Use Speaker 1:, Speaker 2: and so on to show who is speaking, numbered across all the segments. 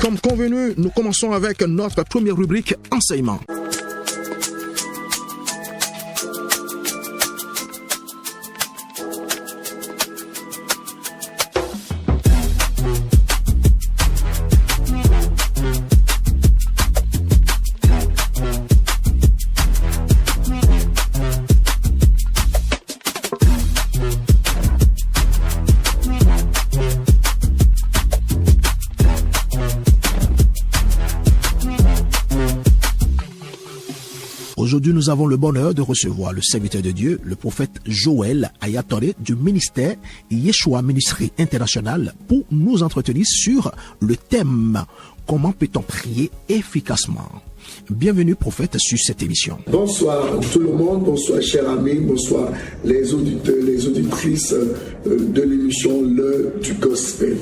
Speaker 1: Comme convenu, nous commençons avec notre première rubrique enseignement. Aujourd'hui, nous avons le bonheur de recevoir le serviteur de Dieu, le prophète Joël Ayatollah du ministère Yeshua Ministry International pour nous entretenir sur le thème « Comment peut-on prier efficacement ?» Bienvenue prophète sur cette émission.
Speaker 2: Bonsoir tout le monde, bonsoir chers amis, bonsoir les auditeurs, les auditrices de l'émission L'heure du Gospel.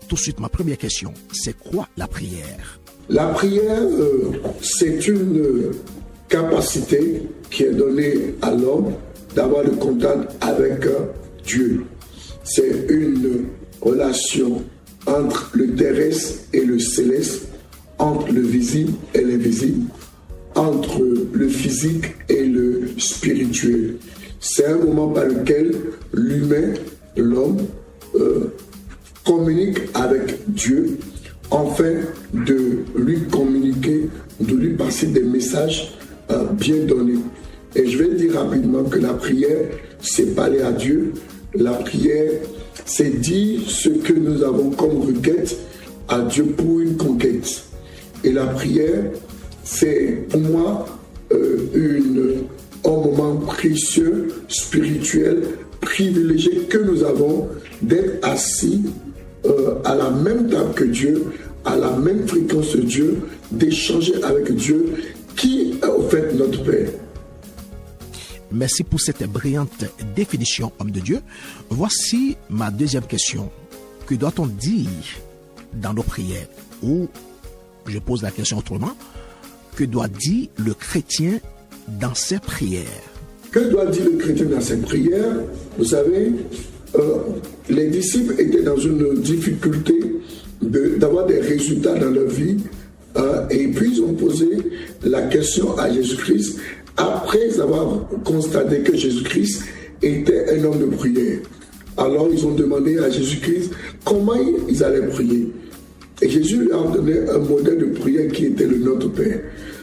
Speaker 1: Tout de suite, ma première question, c'est quoi la prière?
Speaker 2: La prière, c'est une capacité qui est donnée à l'homme d'avoir le contact avec Dieu. C'est une relation entre le terrestre et le céleste, entre le visible et l'invisible, entre le physique et le spirituel. C'est un moment par lequel l'humain, l'homme, communique avec Dieu afin de lui communiquer, de lui passer des messages bien donnés. Et je vais dire rapidement que la prière, c'est parler à Dieu. La prière, c'est dire ce que nous avons comme requête à Dieu pour une conquête. Et la prière, c'est pour moi un moment précieux, spirituel, privilégié que nous avons d'être assis à la même table que Dieu, à la même fréquence que Dieu, d'échanger avec Dieu, qui est au fait notre Père.
Speaker 1: Merci pour cette brillante définition, homme de Dieu. Voici ma deuxième question. Que doit-on dire dans nos prières? Ou, je pose la question autrement, que doit dire le chrétien dans ses prières?
Speaker 2: Que doit dire le chrétien dans ses prières? Vous savez, les disciples étaient dans une difficulté d'avoir des résultats dans leur vie. Et puis ils ont posé la question à Jésus-Christ après avoir constaté que Jésus-Christ était un homme de prière. Alors ils ont demandé à Jésus-Christ comment ils allaient prier. Et Jésus leur a donné un modèle de prière qui était le Notre Père.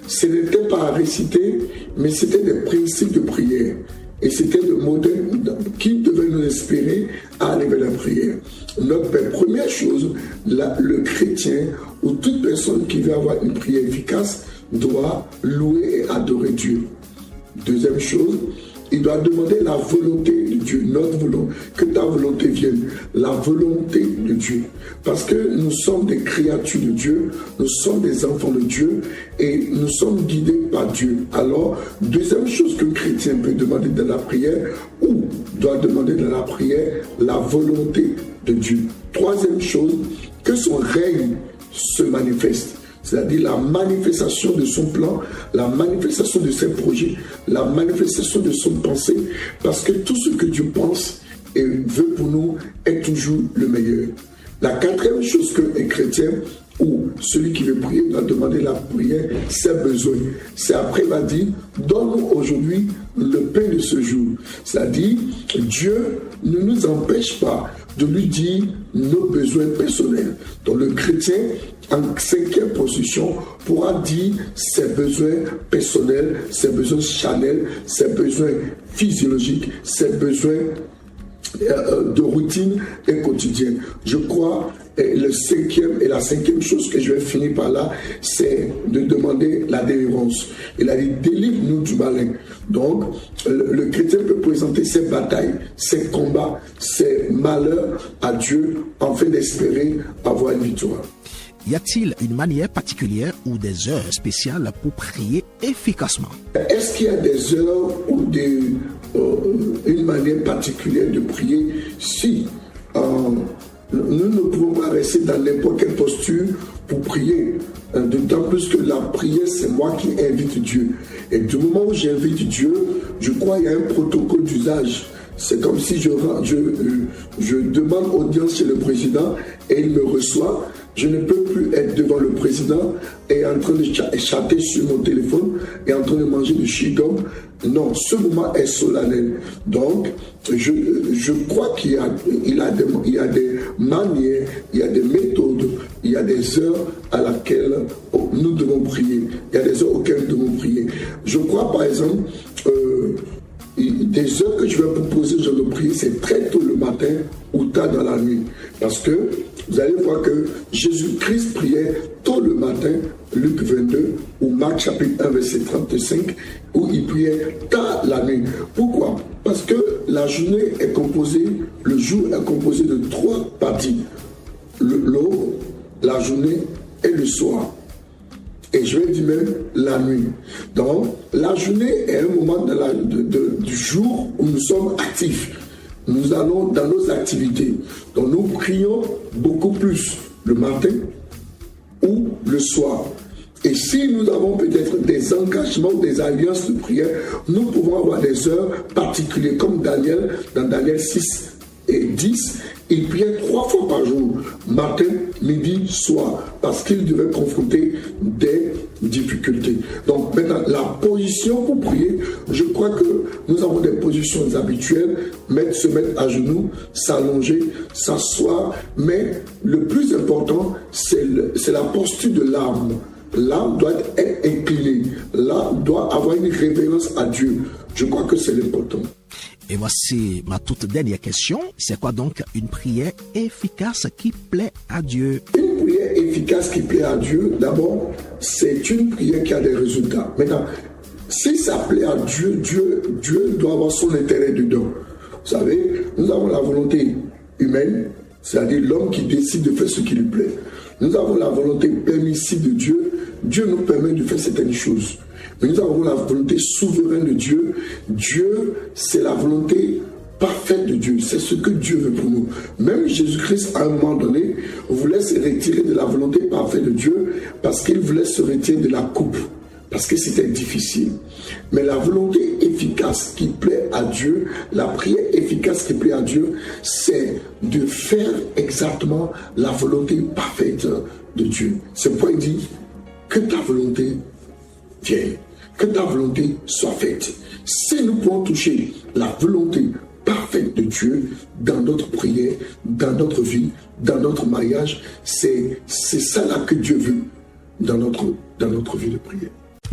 Speaker 2: Ce n'était pas à réciter, mais c'était des principes de prière. Et c'était le modèle qui devait nous inspirer à aller vers la prière. Notre Père, première chose, le chrétien ou toute personne qui veut avoir une prière efficace doit louer et adorer Dieu. Deuxième chose, il doit demander la volonté de Dieu, notre volonté, que ta volonté vienne, la volonté de Dieu. Parce que nous sommes des créatures de Dieu, nous sommes des enfants de Dieu et nous sommes guidés par Dieu. Alors, deuxième chose qu'un chrétien peut demander dans la prière, ou doit demander dans la prière, la volonté de Dieu. Troisième chose, que son règne se manifeste. C'est-à-dire la manifestation de son plan, la manifestation de ses projets, la manifestation de son pensée, parce que tout ce que Dieu pense et veut pour nous est toujours le meilleur. La quatrième chose qu'un chrétien ou celui qui veut prier doit demander la prière, ses besoins. C'est après il va dire, donne-nous aujourd'hui le pain de ce jour. C'est-à-dire, Dieu ne nous empêche pas de lui dire nos besoins personnels. Donc le chrétien, en cinquième position, pourra dire ses besoins personnels, ses besoins charnels, ses besoins physiologiques, ses besoins de routine et quotidienne. Je crois la cinquième chose que je vais finir par là, c'est de demander la délivrance. Il a dit, délivre-nous du malin. Donc, le chrétien peut présenter ses batailles, ses combats, ses malheurs à Dieu afin d'espérer avoir une victoire.
Speaker 1: Y a-t-il une manière particulière ou des heures spéciales pour prier efficacement?
Speaker 2: Est-ce qu'il y a des heures ou une manière particulière de prier? Si nous ne pouvons pas rester dans n'importe quelle posture pour prier. D'autant plus que la prière, c'est moi qui invite Dieu. Et du moment où j'invite Dieu, je crois qu'il y a un protocole d'usage. C'est comme si je demande audience chez le président et il me reçoit. Je ne peux plus être devant président est en train de chatter sur mon téléphone et en train de manger du chewing-gum. Non, ce moment est solennel. Donc, je crois qu'il y a des manières, il y a des méthodes, il y a des heures à laquelle nous devons prier. Il y a des heures auxquelles nous devons prier. Je crois, par exemple, des heures que je vais proposer, je vais prier, c'est très tôt le matin ou tard dans la nuit. Parce que vous allez voir que Jésus-Christ priait tôt le matin, Luc 22, ou Marc chapitre 1, verset 35, où il priait tard la nuit. Pourquoi? Parce que la journée est composée, le jour est composé de 3 parties. L'aube, la journée et le soir. Et je vais dire même la nuit. Donc, la journée est un moment du jour où nous sommes actifs. Nous allons dans nos activités. Donc, nous prions beaucoup plus le matin ou le soir. Et si nous avons peut-être des engagements, des alliances de prière, nous pouvons avoir des heures particulières, comme Daniel, dans Daniel 6 et 10, il priait 3 fois par jour, matin, midi, soir, parce qu'il devait confronter des difficultés. Donc maintenant, la position pour prier, je crois que nous avons des positions habituelles, se mettre à genoux, s'allonger, s'asseoir, mais le plus important, c'est la posture de l'âme. L'âme doit être inclinée, l'âme doit avoir une révérence à Dieu. Je crois que c'est l'important.
Speaker 1: Et voici ma toute dernière question. C'est quoi donc une prière efficace qui plaît à Dieu?
Speaker 2: Une prière efficace qui plaît à Dieu, d'abord, c'est une prière qui a des résultats. Maintenant, si ça plaît à Dieu, Dieu doit avoir son intérêt dedans. Vous savez, nous avons la volonté humaine, c'est-à-dire l'homme qui décide de faire ce qui lui plaît. Nous avons la volonté permissive de Dieu. Dieu nous permet de faire certaines choses. Mais nous avons la volonté souveraine de Dieu. Dieu, c'est la volonté parfaite de Dieu. C'est ce que Dieu veut pour nous. Même Jésus-Christ, à un moment donné, voulait se retirer de la volonté parfaite de Dieu parce qu'il voulait se retirer de la coupe. Parce que c'était difficile. Mais la volonté efficace qui plaît à Dieu, la prière efficace qui plaît à Dieu, c'est de faire exactement la volonté parfaite de Dieu. C'est pourquoi il dit que ta volonté vienne, que ta volonté soit faite. Si nous pouvons toucher la volonté parfaite de Dieu dans notre prière, dans notre vie, dans notre mariage, c'est ça là que Dieu veut dans notre vie de prière.